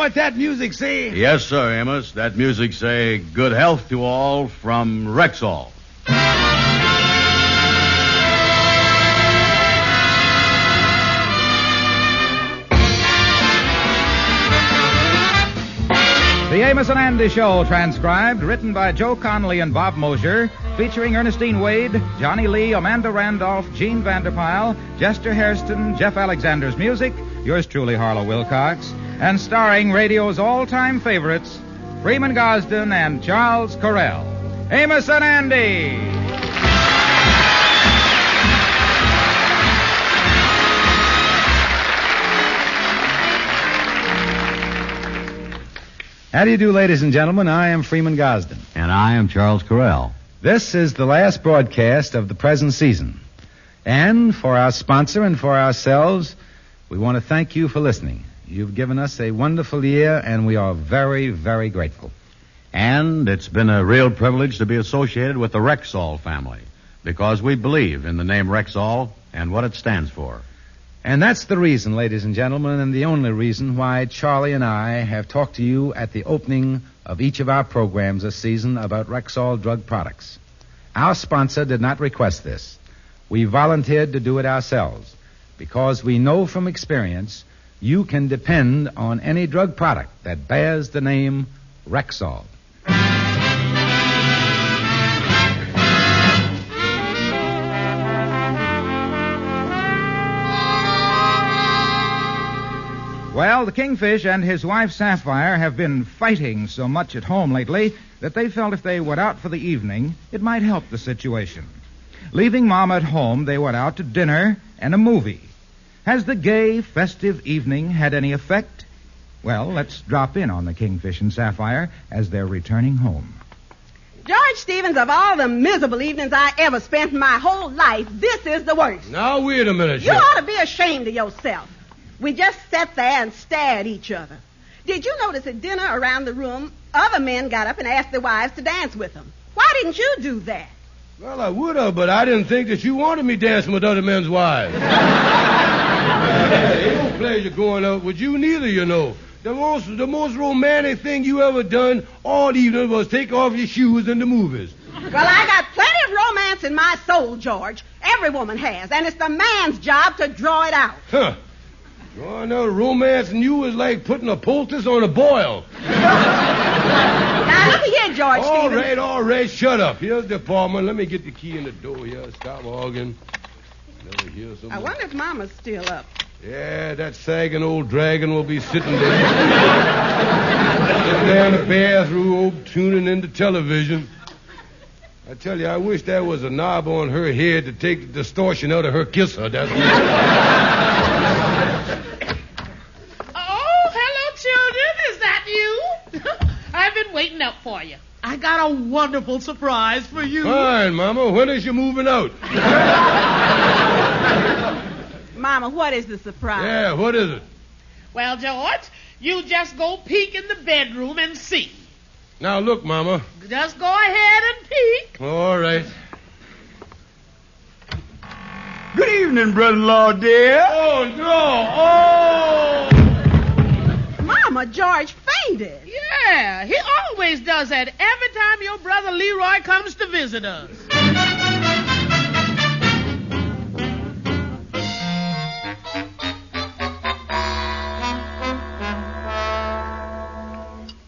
what that music say? Yes, sir, Amos. That music say, good health to all from Rexall. The Amos and Andy Show, transcribed, written by Joe Connolly and Bob Mosier, featuring Ernestine Wade, Johnny Lee, Amanda Randolph, Gene Vanderpyle, Jester Hairston, Jeff Alexander's music, yours truly, Harlow Wilcox, and starring radio's all-time favorites, Freeman Gosden and Charles Correll. Amos and Andy! How do you do, ladies and gentlemen? I am Freeman Gosden. And I am Charles Correll. This is the last broadcast of the present season. And for our sponsor and for ourselves, we want to thank you for listening. You've given us a wonderful year, and we are very, very grateful. And it's been a real privilege to be associated with the Rexall family, because we believe in the name Rexall and what it stands for. And that's the reason, ladies and gentlemen, and the only reason why Charlie and I have talked to you at the opening of each of our programs this season about Rexall drug products. Our sponsor did not request this. We volunteered to do it ourselves because we know from experience you can depend on any drug product that bears the name Rexall. Well, the Kingfish and his wife Sapphire have been fighting so much at home lately that they felt if they went out for the evening, it might help the situation. Leaving Mom at home, they went out to dinner and a movie. Has the gay, festive evening had any effect? Well, let's drop in on the Kingfish and Sapphire as they're returning home. George Stevens, of all the miserable evenings I ever spent in my whole life, this is the worst. Now, wait a minute, You ought to be ashamed of yourself. We just sat there and stared at each other. Did you notice at dinner around the room, other men got up and asked their wives to dance with them? Why didn't you do that? Well, I would have, but I didn't think that you wanted me dancing with other men's wives. Ain't no pleasure going out with you neither, you know. The most romantic thing you ever done all evening was take off your shoes in the movies. Well, I got plenty of romance in my soul, George. Every woman has, and it's the man's job to draw it out. Huh. Drawing out romance in you is like putting a poultice on a boil. Now, look here, George Stevens. All right, shut up. Here's the apartment. Let me get the key in the door here. Stop arguing. Never hear something. I wonder if Mama's still up. Yeah, that sagging old dragon will be sitting there. Sitting there in the bathroom, tuning into television. I tell you, I wish there was a knob on her head to take the distortion out of her kisser. That's Oh, hello, children. Is that you? I've been waiting up for you. I got a wonderful surprise for you. Fine, Mama. When is you moving out? Mama, what is the surprise? Yeah, what is it? Well, George, you just go peek in the bedroom and see. Now, look, Mama. Just go ahead and peek. All right. Good evening, brother-in-law, dear. Oh, no. Oh! Mama, George fainted. Yeah, he always does that every time your brother Leroy comes to visit us.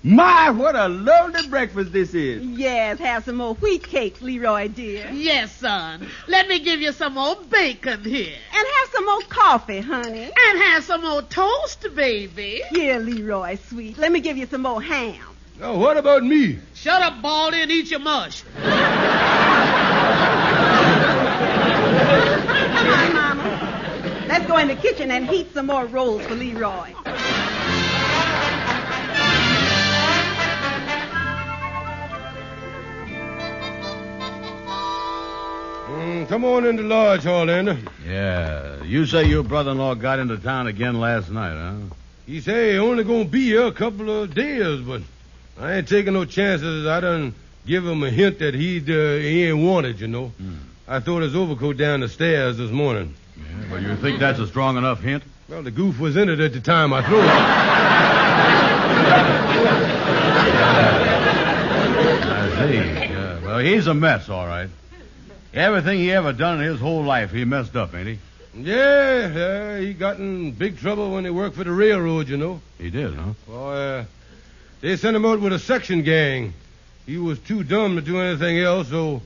My, what a lovely breakfast this is. Yes, have some more wheat cakes, Leroy, dear. Yes, son. Let me give you some more bacon here. And have some more coffee, honey. And have some more toast, baby. Here, Leroy, sweet. Let me give you some more ham. Now, what about me? Shut up, Baldy, and eat your mush. Come on, Mama. Let's go in the kitchen and heat some more rolls for Leroy. Come on in the lodge, Harlander. Yeah. You say your brother-in-law got into town again last night, huh? He say he only gonna be here a couple of days, but I ain't taking no chances. I done give him a hint that he ain't wanted, you know. I threw his overcoat down the stairs this morning. Yeah, well, you think that's a strong enough hint? Well, the goof was in it at the time I threw it. I see. Yeah, well, he's a mess, all right. Everything he ever done in his whole life, he messed up, ain't he? Yeah, he got in big trouble when he worked for the railroad, you know. He did, huh? Well, they sent him out with a section gang. He was too dumb to do anything else, so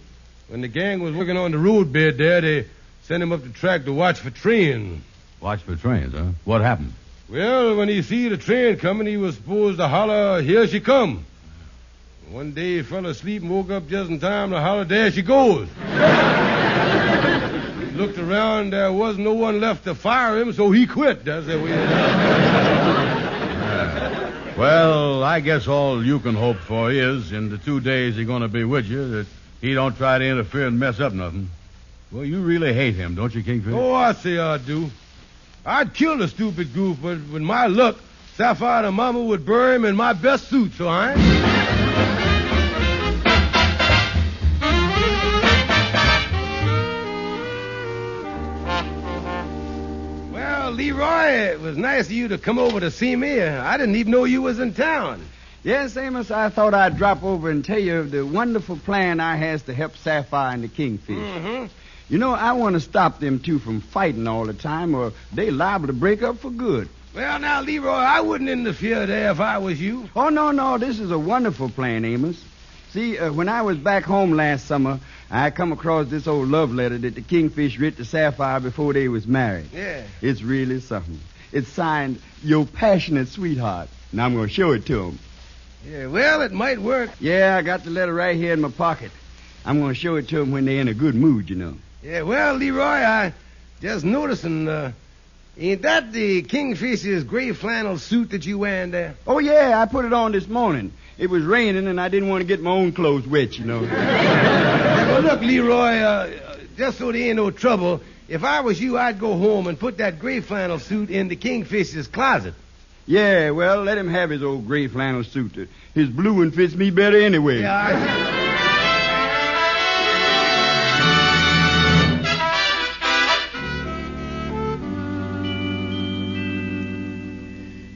when the gang was working on the roadbed there, they sent him up the track to watch for trains. Watch for trains, huh? What happened? Well, when he see the train coming, he was supposed to holler, "Here she come." One day he fell asleep and woke up just in time to holler, "There she goes." He looked around, there wasn't no one left to fire him, so he quit. That's the way it is. Well, I guess all you can hope for is, in the 2 days he's going to be with you, that he don't try to interfere and mess up nothing. Well, you really hate him, don't you, Kingfish? Oh, I say I do. I'd kill the stupid goof, but with my luck, Sapphire and Mama would bury him in my best suit, so I ain't. Well, Leroy, it was nice of you to come over to see me. I didn't even know you was in town. Yes, Amos, I thought I'd drop over and tell you of the wonderful plan I has to help Sapphire and the Kingfish. Mm-hmm. You know, I want to stop them two from fighting all the time, or they liable to break up for good. Well, now, Leroy, I wouldn't interfere there if I was you. Oh, no, this is a wonderful plan, Amos. See, when I was back home last summer, I come across this old love letter that the Kingfish writ to Sapphire before they was married. Yeah. It's really something. It's signed, "Your Passionate Sweetheart," and I'm going to show it to him. Yeah, well, it might work. Yeah, I got the letter right here in my pocket. I'm going to show it to them when they're in a good mood, you know. Yeah, well, Leroy, I just noticing, ain't that the Kingfish's gray flannel suit that you wearing there? Oh, yeah, I put it on this morning. It was raining, and I didn't want to get my own clothes wet, you know. Well, look, Leroy, just so there ain't no trouble, if I was you, I'd go home and put that gray flannel suit in the Kingfish's closet. Yeah, well, let him have his old gray flannel suit. His blue one fits me better anyway. Yeah,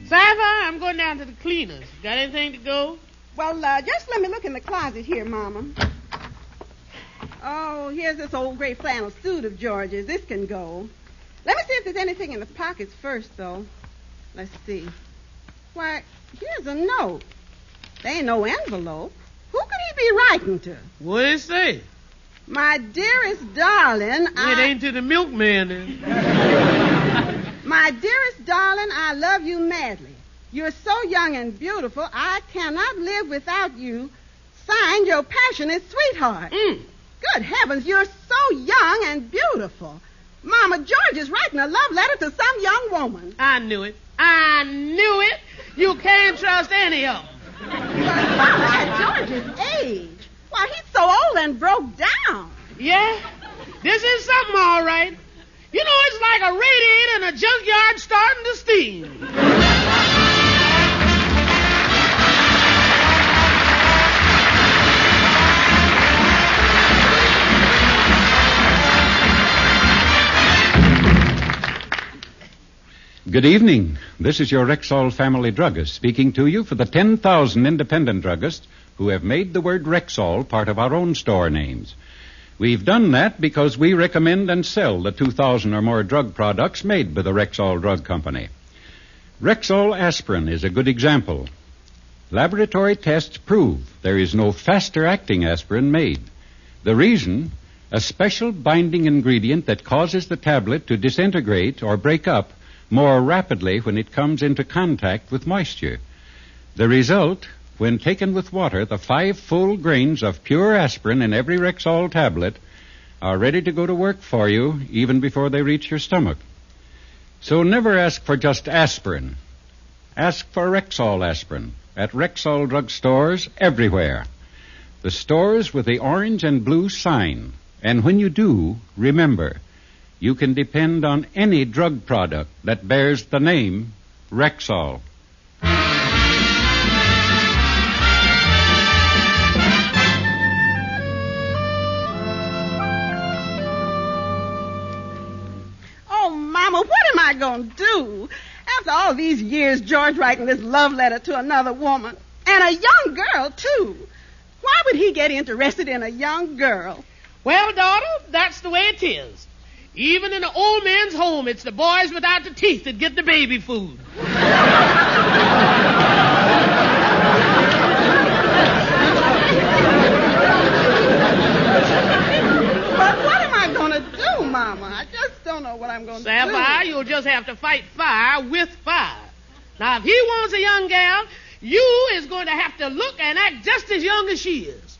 Sapphire, I'm going down to the cleaners. Got anything to go? Well, just let me look in the closet here, Mama. Oh, here's this old gray flannel suit of George's. This can go. Let me see if there's anything in the pockets first, though. Let's see. Why, here's a note. There ain't no envelope. Who could he be writing to? What did it say? My dearest darling, It ain't to the milkman, then. My dearest darling, I love you madly. You're so young and beautiful, I cannot live without you. Signed, Your Passionate Sweetheart. Good heavens, you're so young and beautiful. Mama, George is writing a love letter to some young woman. I knew it. You can't trust any of them. But Mama, at George's age, why, he's so old and broke down. Yeah? This is something, all right. You know, it's like a radiator in a junkyard starting to steam. Good evening. This is your Rexall family druggist speaking to you for the 10,000 independent druggists who have made the word Rexall part of our own store names. We've done that because we recommend and sell the 2,000 or more drug products made by the Rexall Drug Company. Rexall aspirin is a good example. Laboratory tests prove there is no faster-acting aspirin made. The reason? A special binding ingredient that causes the tablet to disintegrate or break up more rapidly when it comes into contact with moisture. The result, when taken with water, the 5 full grains of pure aspirin in every Rexall tablet are ready to go to work for you even before they reach your stomach. So never ask for just aspirin. Ask for Rexall aspirin at Rexall drug stores everywhere. The stores with the orange and blue sign. And when you do, remember, you can depend on any drug product that bears the name Rexall. Oh, Mama, what am I going to do? After all these years, George writing this love letter to another woman, and a young girl, too. Why would he get interested in a young girl? Well, daughter, that's the way it is. Even in an old man's home, it's the boys without the teeth that get the baby food. But what am I going to do, Mama? I just don't know what I'm going to do. Sapphire, you'll just have to fight fire with fire. Now, if he wants a young gal, you is going to have to look and act just as young as she is.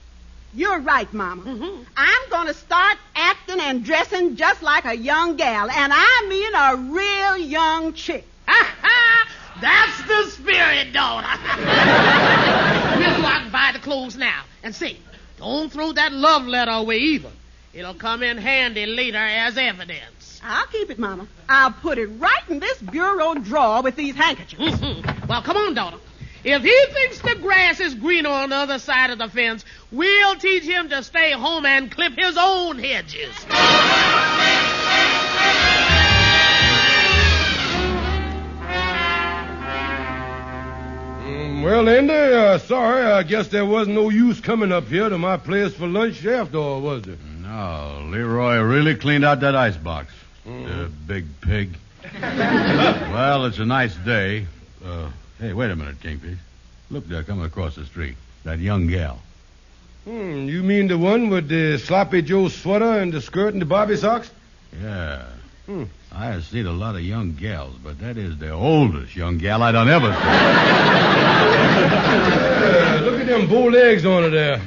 You're right, Mama. Mm-hmm. I'm going to start acting and dressing just like a young gal, and I mean a real young chick. That's the spirit, daughter. We'll go out and buy the clothes now. And see, don't throw that love letter away either. It'll come in handy later as evidence. I'll keep it, Mama. I'll put it right in this bureau drawer with these handkerchiefs. Mm-hmm. Well, come on, daughter. If he thinks the grass is greener on the other side of the fence, we'll teach him to stay home and clip his own hedges. Well, Andy, sorry. I guess there wasn't no use coming up here to my place for lunch after all, was there? No, Leroy really cleaned out that icebox. The big pig. Well, it's a nice day. Hey, wait a minute, Kingfish. Look there, coming across the street. That young gal. You mean the one with the sloppy Joe sweater and the skirt and the bobby socks? Yeah. I have seen a lot of young gals, but that is the oldest young gal I done ever seen. Look at them bow legs on her there.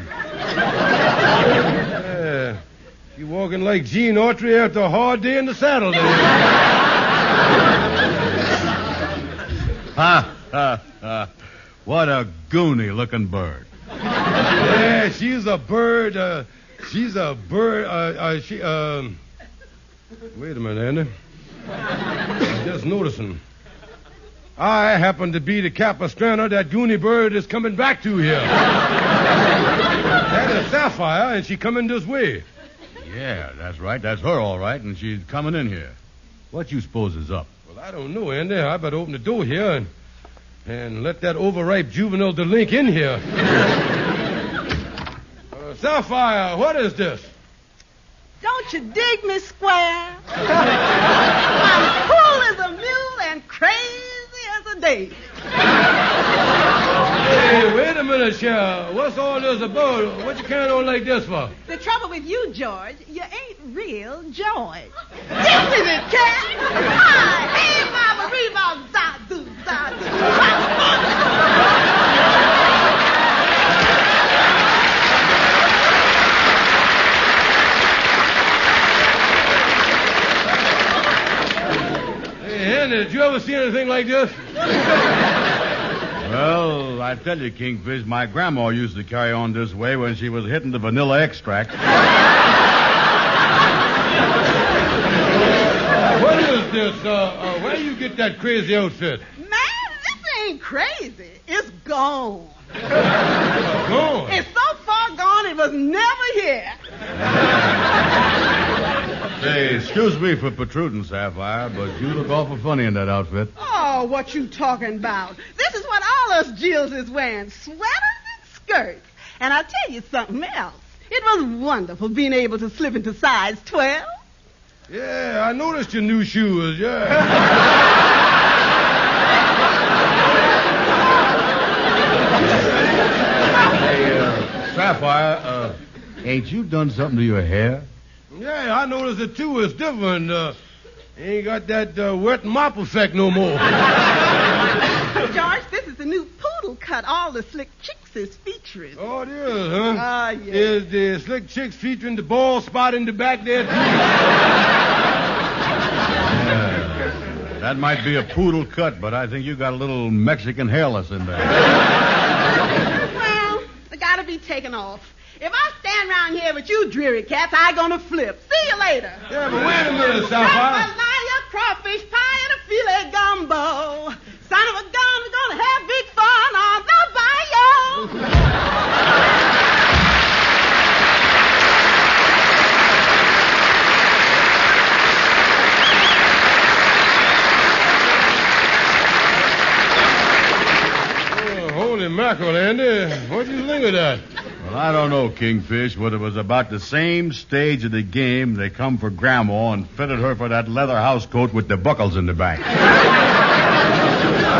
Yeah. She walking like Gene Autry after a hard day in the saddle there. What a goony-looking bird. Yeah, she's a bird. Wait a minute, Andy. I'm just noticing. I happen to be the Capistrano that goony bird is coming back to here. That is Sapphire, and she coming this way. Yeah, that's right. That's her, all right, and she's coming in here. What you suppose is up? Well, I don't know, Andy. I better open the door here and let that overripe juvenile delink in here. Sapphire, what is this? Don't you dig me, Square? I'm cool as a mule and crazy as a daisy. Hey, wait a minute, Cher. What's all this about? What you carrying on like this for? The trouble with you, George, you ain't real George. This is it, cat. Hi, hey, mama, rebound, za-doo, za-doo. Andy, did you ever see anything like this? Well, I tell you, Kingfish, my grandma used to carry on this way when she was hitting the vanilla extract. What is this? Where do you get that crazy outfit? Man, this ain't crazy. It's gone. Gone? It's so far gone it was never here. Say, excuse me for protruding, Sapphire, but you look awful funny in that outfit. Oh, what you talking about? This is what all us Jills is wearing, sweaters and skirts. And I'll tell you something else. It was wonderful being able to slip into size 12. Yeah, I noticed your new shoes, yeah. Hey, Sapphire, ain't you done something to your hair? Yeah, I noticed it too. It's different. Ain't got that wet mop effect no more. George, this is the new poodle cut all the slick chicks is featuring. Oh, it is, huh? Ah, yeah. Is the slick chicks featuring the bald spot in the back there, too? Yeah. That might be a poodle cut, but I think you got a little Mexican hairless in there. Well, I gotta be taken off. If I stand around here with you dreary cats, I gonna flip. See you later. Yeah, but wait a minute, Sapphire. Jambalaya, crawfish pie, and a filet gumbo. Son of a gun, we're gonna have big fun on the bayou. mackerel, Andy. What do you think of that? Well, I don't know, Kingfish, but it was about the same stage of the game they come for Grandma and fitted her for that leather house coat with the buckles in the back. I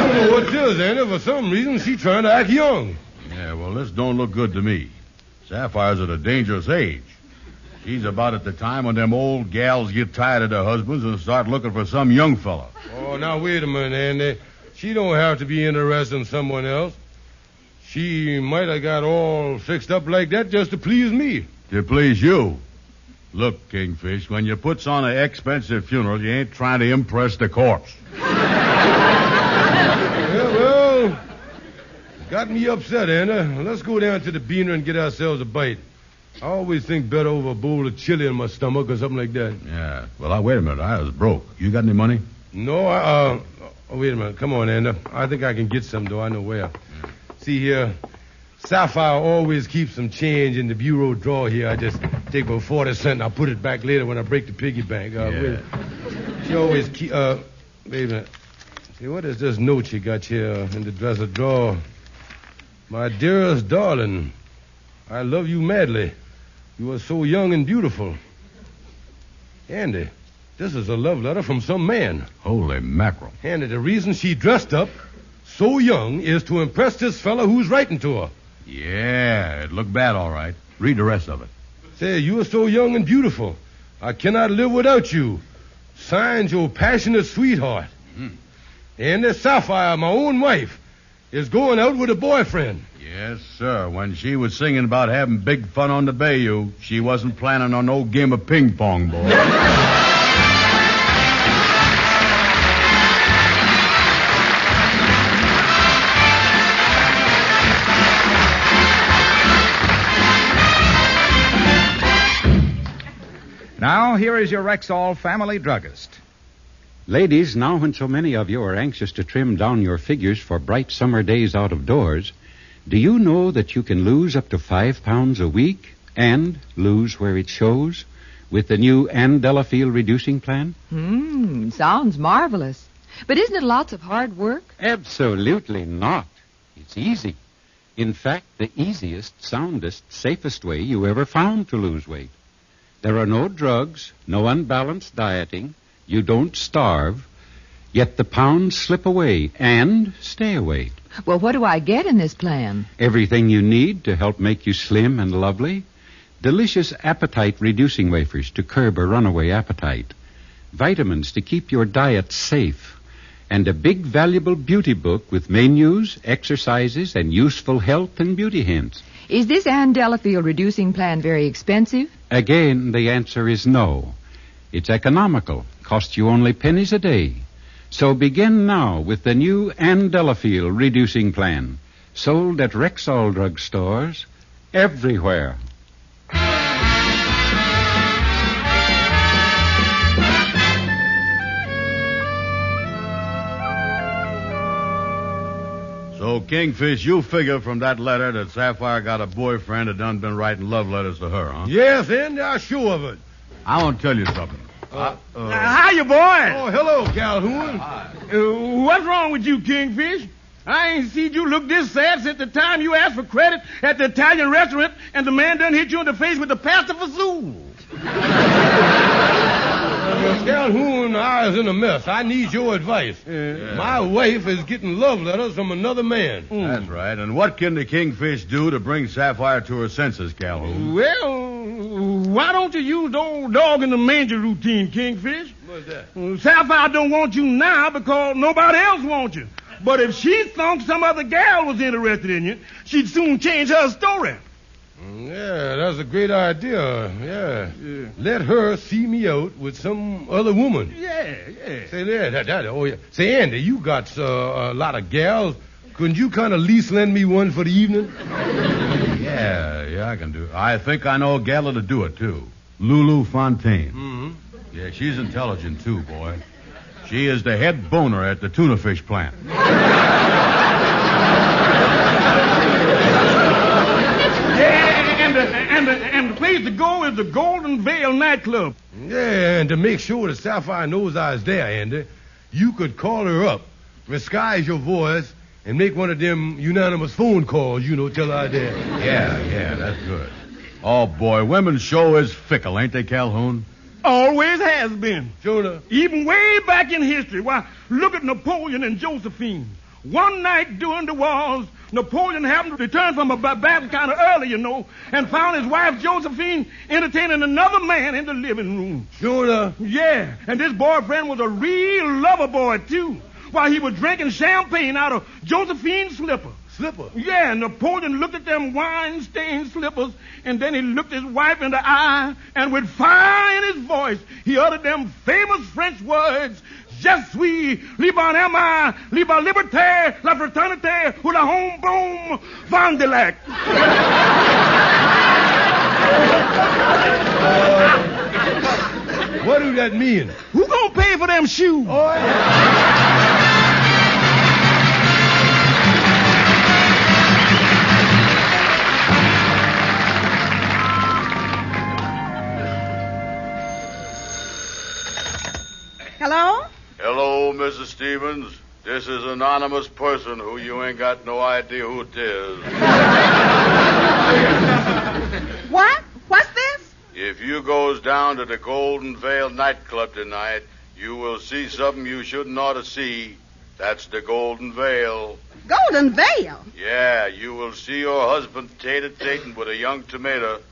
don't know what it is, Andy. For some reason, she's trying to act young. Yeah, well, this don't look good to me. Sapphire's at a dangerous age. She's about at the time when them old gals get tired of their husbands and start looking for some young fella. Oh, now, wait a minute, Andy. She don't have to be interested in someone else. She might have got all fixed up like that just to please me. To please you. Look, Kingfish, when you puts on an expensive funeral, you ain't trying to impress the corpse. Yeah, well, got me upset, Andy. Let's go down to the Beaner and get ourselves a bite. I always think better over a bowl of chili in my stomach or something like that. Yeah. Well, wait a minute. I was broke. You got any money? No, wait a minute. Come on, Andy. I think I can get some, though. I know where. See here, Sapphire always keeps some change in the bureau drawer here. I just take about 40 cents and I'll put it back later when I break the piggy bank. She always keep, wait a minute. See, what is this note she got here in the dresser drawer? My dearest darling, I love you madly. You are so young and beautiful. Andy, this is a love letter from some man. Holy mackerel. Andy, the reason she dressed up so young is to impress this fella who's writing to her. Yeah, it looked bad, all right. Read the rest of it. Say, you are so young and beautiful. I cannot live without you. Signed, your passionate sweetheart. Andy, Sapphire, my own wife, is going out with a boyfriend. Yes, sir. When she was singing about having big fun on the bayou, she wasn't planning on no game of ping pong, boy. Now, here is your Rexall family druggist. Ladies, now when so many of you are anxious to trim down your figures for bright summer days out of doors, do you know that you can lose up to 5 pounds a week and lose where it shows with the new Ann Delafield reducing plan? Sounds marvelous. But isn't it lots of hard work? Absolutely not. It's easy. In fact, the easiest, soundest, safest way you ever found to lose weight. There are no drugs, no unbalanced dieting. You don't starve. Yet the pounds slip away and stay away. Well, what do I get in this plan? Everything you need to help make you slim and lovely. Delicious appetite-reducing wafers to curb a runaway appetite. Vitamins to keep your diet safe. And a big, valuable beauty book with menus, exercises, and useful health and beauty hints. Is this Ann Delafield reducing plan very expensive? Again, the answer is no. It's economical. Costs you only pennies a day. So begin now with the new Ann Delafield reducing plan. Sold at Rexall drugstores everywhere. So, Kingfish, you figure from that letter that Sapphire got a boyfriend that done been writing love letters to her, huh? Yes, Andy, I'm sure of it. I want to tell you something. How you, boy? Oh, hello, Calhoun. What's wrong with you, Kingfish? I ain't seen you look this sad since the time you asked for credit at the Italian restaurant and the man done hit you in the face with the pasta fazool. Calhoun, I was in a mess. I need your advice. My wife is getting love letters from another man. That's right. And what can the Kingfish do to bring Sapphire to her senses, Calhoun? Well, why don't you use the old dog in the manger routine, Kingfish? What's that? Sapphire don't want you now because nobody else wants you. But if she thought some other gal was interested in you, she'd soon change her story. Yeah, that's a great idea. Yeah. Let her see me out with some other woman. Yeah. Say, yeah. Say, Andy, you got a lot of gals. Couldn't you kind of lease lend me one for the evening? Yeah, I can do it. I think I know a gal to do it, too. Lulu Fontaine. Mm-hmm. Yeah, she's intelligent, too, boy. She is the head boner at the tuna fish plant. And the place to go is the Golden Veil nightclub. Yeah, and to make sure that Sapphire knows I was there, Andy, you could call her up, disguise your voice, and make one of them unanimous phone calls, tell her that. Yeah, that's good. Oh, boy, women's show is fickle, ain't they, Calhoun? Always has been. Jonah. Even way back in history. Why, look at Napoleon and Josephine. One night during the wars, Napoleon happened to return from a battle kind of early, and found his wife Josephine entertaining another man in the living room. Jonah. Yeah, and this boyfriend was a real lover boy, too, while he was drinking champagne out of Josephine's slipper. Slipper? Yeah, and Napoleon looked at them wine-stained slippers, and then he looked his wife in the eye, and with fire in his voice, he uttered them famous French words, Je suis libre en aimant, libre liberté, la fraternité, ou la home boom, Vandelac. What do that mean? Who gonna pay for them shoes? Oh, yeah. Hello? Hello, Mrs. Stevens. This is anonymous person who you ain't got no idea who it is. What? What's this? If you goes down to the Golden Veil nightclub tonight, you will see something you shouldn't ought to see. That's the Golden Veil. Golden Veil? Yeah, you will see your husband tating with a young tomato.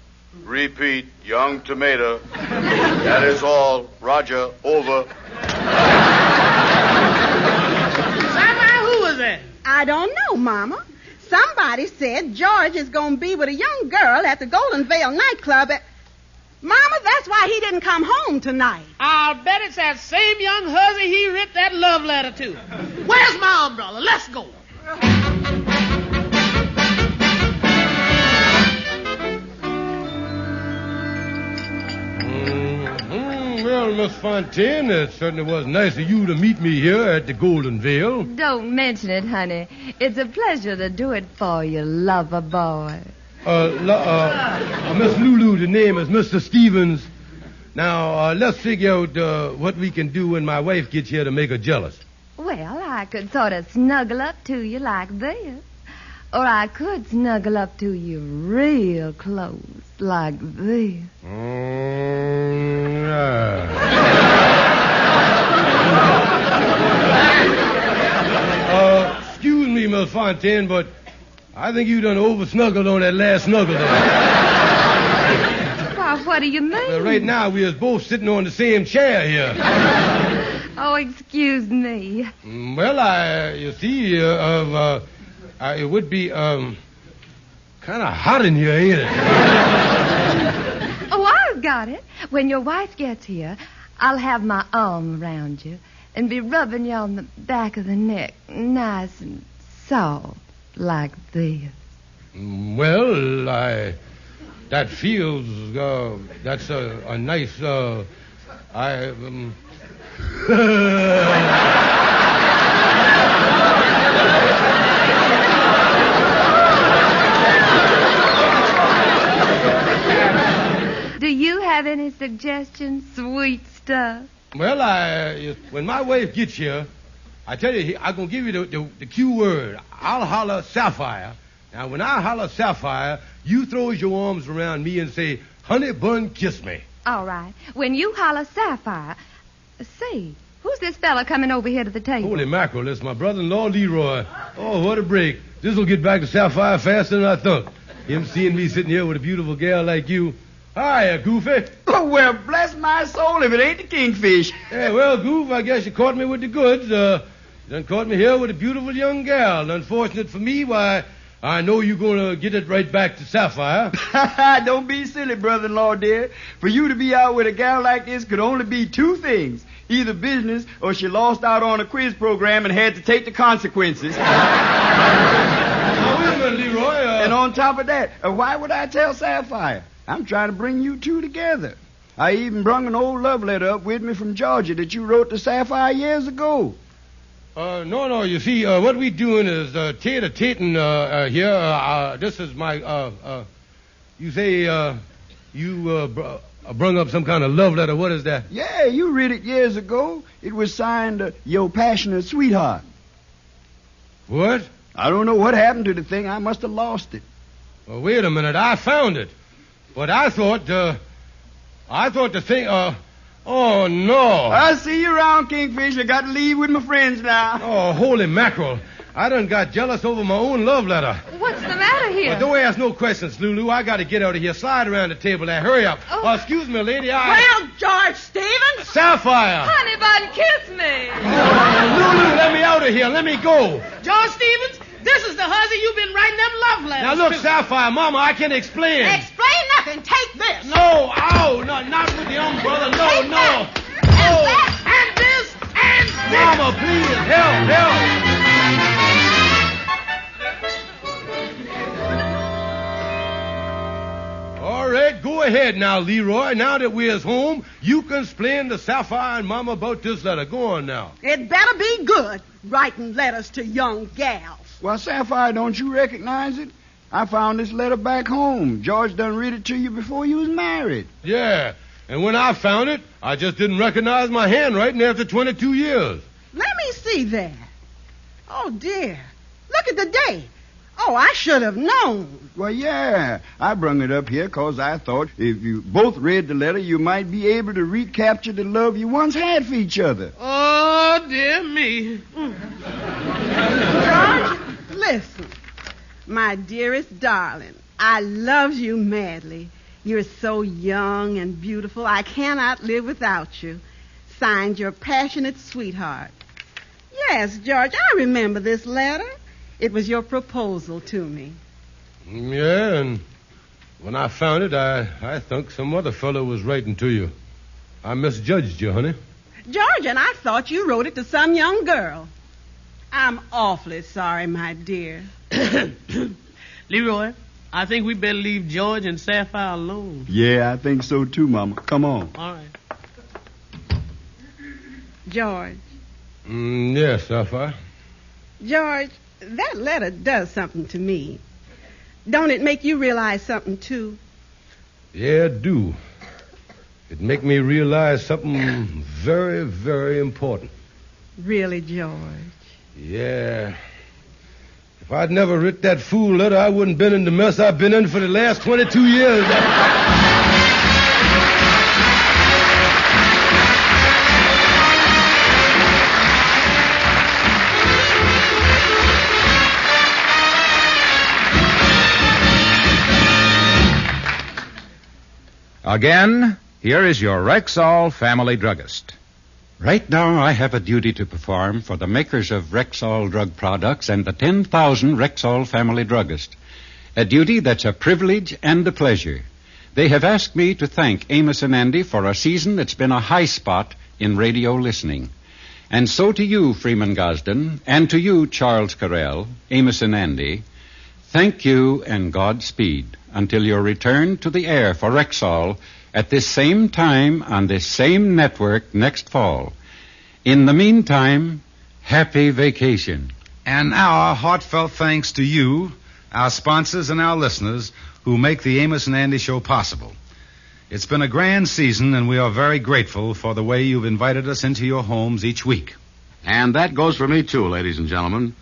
Repeat, young tomato. That is all. Roger, over. Who was that? I don't know, Mama. Somebody said George is going to be with a young girl at the Golden Veil nightclub Mama, that's why he didn't come home tonight. I'll bet it's that same young hussy he writ that love letter to. Where's my umbrella? Let's go. Well, Miss Fontaine, it certainly was nice of you to meet me here at the Golden Veil. Don't mention it, honey. It's a pleasure to do it for you, lover boy. Miss Lulu, the name is Mr. Stevens. Now, let's figure out what we can do when my wife gets here to make her jealous. Well, I could sort of snuggle up to you like this. Or I could snuggle up to you real close like this. Excuse me, Miss Fontaine, but I think you done over-snuggled on that last snuggle there. Why, what do you mean? Right now, we are both sitting on the same chair here. Oh, excuse me. Well, you see, it would be, kind of hot in here, ain't it? Oh, I've got it. When your wife gets here, I'll have my arm around you and be rubbing you on the back of the neck, nice and soft, like this. Well, that feels, that's a nice, Do you have any suggestions, sweet stuff? Well, when my wife gets here, I tell you, I'm going to give you the cue word. I'll holler Sapphire. Now, when I holler Sapphire, you throws your arms around me and say, honey bun, kiss me. All right. When you holler Sapphire, see, who's this fella coming over here to the table? Holy mackerel, it's my brother-in-law, Leroy. Oh, what a break. This'll get back to Sapphire faster than I thought. Him seeing me sitting here with a beautiful gal like you. Hiya, Goofy. Oh, well, bless my soul if it ain't the Kingfish. Yeah, well, Goof, I guess you caught me with the goods. You done caught me here with a beautiful young gal. Unfortunate for me, why, I know you're going to get it right back to Sapphire. Don't be silly, brother-in-law, dear. For you to be out with a gal like this could only be two things. Either business or she lost out on a quiz program and had to take the consequences. Now, wait a minute, Leroy. And on top of that, why would I tell Sapphire? I'm trying to bring you two together. I even brung an old love letter up with me from Georgia that you wrote to Sapphire years ago. No, you see, what we doing is tater-tating here. This is my, you say, you brung up some kind of love letter. What is that? Yeah, you read it years ago. It was signed, Your Passionate Sweetheart. What? I don't know what happened to the thing. I must have lost it. Well, wait a minute. I found it. But I thought the thing, oh, no. I'll see you around, Kingfish. I got to leave with my friends now. Oh, holy mackerel. I done got jealous over my own love letter. What's the matter here? Well, don't ask no questions, Lulu. I got to get out of here. Slide around the table there. Hurry up. Oh. Excuse me, lady. Well, George Stevens. Sapphire. Honey bun, kiss me. Lulu, let me out of here. Let me go. George Stevens, this is the hussy you've been writing them love letters Now, look, to. Sapphire, Mama, I can explain. Explain nothing. Take this. No, ow, no, not with the umbrella. No, Take no. that. Oh, And this, and this. Mama, please, help. All right, go ahead now, Leroy. Now that we're home, you can explain to Sapphire and Mama about this letter. Go on now. It better be good, writing letters to young gals. Well, Sapphire, don't you recognize it? I found this letter back home. George done read it to you before you was married. Yeah, and when I found it, I just didn't recognize my handwriting after 22 years. Let me see that. Oh, dear. Look at the date. Oh, I should have known. Well, yeah. I brung it up here because I thought if you both read the letter, you might be able to recapture the love you once had for each other. Oh, dear me. George, listen. My dearest darling, I love you madly. You're so young and beautiful, I cannot live without you. Signed, your passionate sweetheart. Yes, George, I remember this letter. It was your proposal to me. Yeah, and when I found it, I think some other fellow was writing to you. I misjudged you, honey. George, and I thought you wrote it to some young girl. I'm awfully sorry, my dear. Leroy, I think we better leave George and Sapphire alone. Yeah, I think so too, Mama. Come on. All right. George. Yes, Sapphire. George, that letter does something to me. Don't it make you realize something, too? Yeah, it do. It make me realize something very, very important. Really, George? Yeah. If I'd never writ that fool letter, I wouldn't been in the mess I've been in for the last 22 years. Again, here is your Rexall family druggist. Right now, I have a duty to perform for the makers of Rexall drug products and the 10,000 Rexall family druggists. A duty that's a privilege and a pleasure. They have asked me to thank Amos and Andy for a season that's been a high spot in radio listening. And so to you, Freeman Gosden, and to you, Charles Correll, Amos and Andy, thank you and Godspeed until your return to the air for Rexall at this same time on this same network next fall. In the meantime, happy vacation. And now, our heartfelt thanks to you, our sponsors, and our listeners who make the Amos and Andy Show possible. It's been a grand season, and we are very grateful for the way you've invited us into your homes each week. And that goes for me, too, ladies and gentlemen.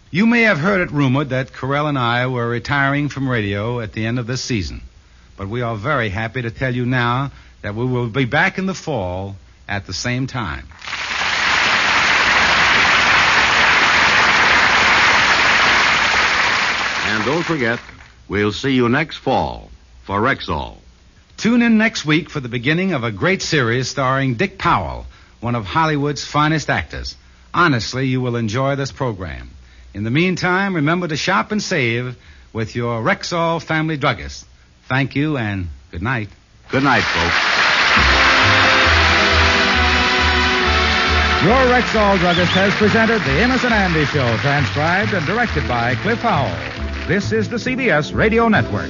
You may have heard it rumored that Correll and I were retiring from radio at the end of this season. But we are very happy to tell you now that we will be back in the fall at the same time. And don't forget, we'll see you next fall for Rexall. Tune in next week for the beginning of a great series starring Dick Powell, one of Hollywood's finest actors. Honestly, you will enjoy this program. In the meantime, remember to shop and save with your Rexall family druggist. Thank you and good night. Good night, folks. Your Rexall druggist has presented the Amos and Andy Show, transcribed and directed by Cliff Howell. This is the CBS Radio Network.